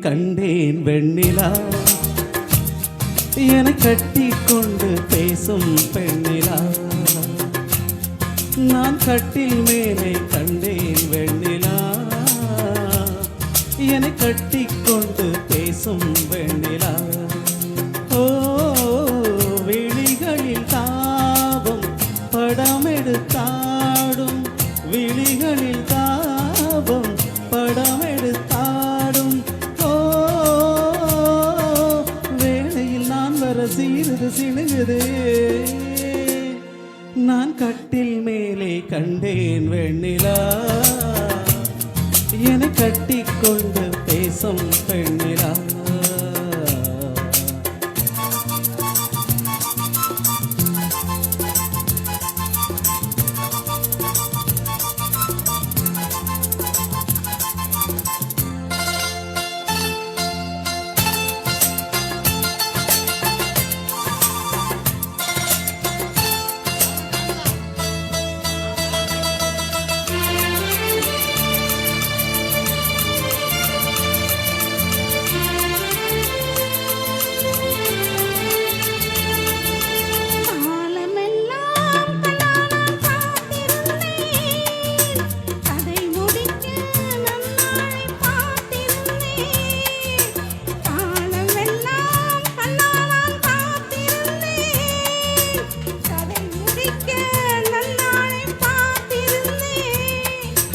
கண்டேன் வெண்ணிலா, என கட்டி கொண்டு பேசும் பெண்ணிலா. நான் கட்டில் மேலே கண்டேன் வெண்ணிலா, என கட்டி கொண்டு பேசும் வெண்ணிலா. ஓ விழிகளில் தாபம் படமெடுத்தாடும், விழிகளில் தாபம் படமெடுத்தாடும். ஓ வேளையில் நான் வர சீருது சிணுகுதே. நான் கட்டில் மேலே கண்டேன் வெண்ணிலா, என்னை கட்டி கொண்டு பேசும் பெண்ணிலா.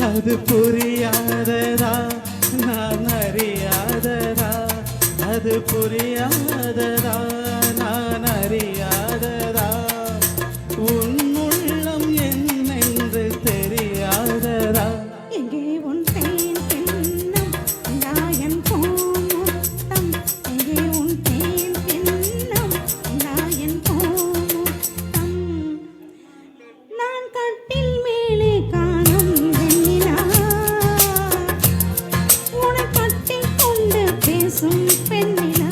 அது புரியாததா நான் அறியாததா, அது புரியாததா நான் அறியாததா, உன் உள்ளம் என்னென்று தெரியாததா. எங்கே உன் தேன் பின்னம் நாயன் பூமுத்தம், எங்கே உன் தேன் பின்னம் நாயன் பூமுத்தம். நான் கட்டில் மேலே காணும் வெண்ணிலா, உன்னை கட்டிக் கொண்டு பேசும் பெண்ணிலா.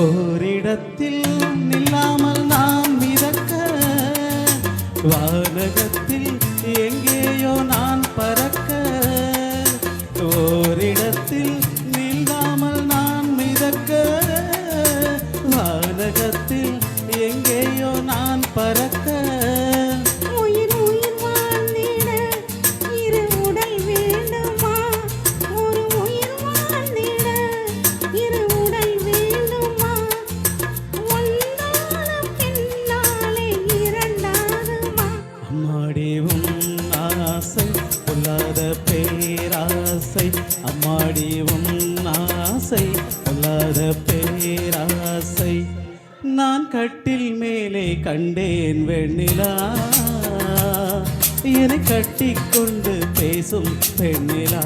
ஓரிடத்தில் நில்லாமல் நான் மிதக்க, வானகத்தில் எங்கேயோ நான் பறக்க. ஓரிடத்தில் நில்லாமல் நான் மிதக்க, வானகத்தில் எங்கேயோ நான் பறக்க. உயிர் உயிர் வாழ்ந்திட இரு உடல் வேண்டுமா, ஒரு உயிர் வாழ்ந்திட இரு உடல் வேண்டுமா, ஒன்றான பின்னாலே இரண்டாகுமா. அம்மாடி உன் ஆசை பொல்லாத பேராசை, அம்மாடி உன் ஆசை பொல்லாத பேராசை. நான் கட்டில் மேலே கண்டேன் வெண்ணிலா, என்னை கட்டி கொண்டு பேசும் பெண்ணிலா.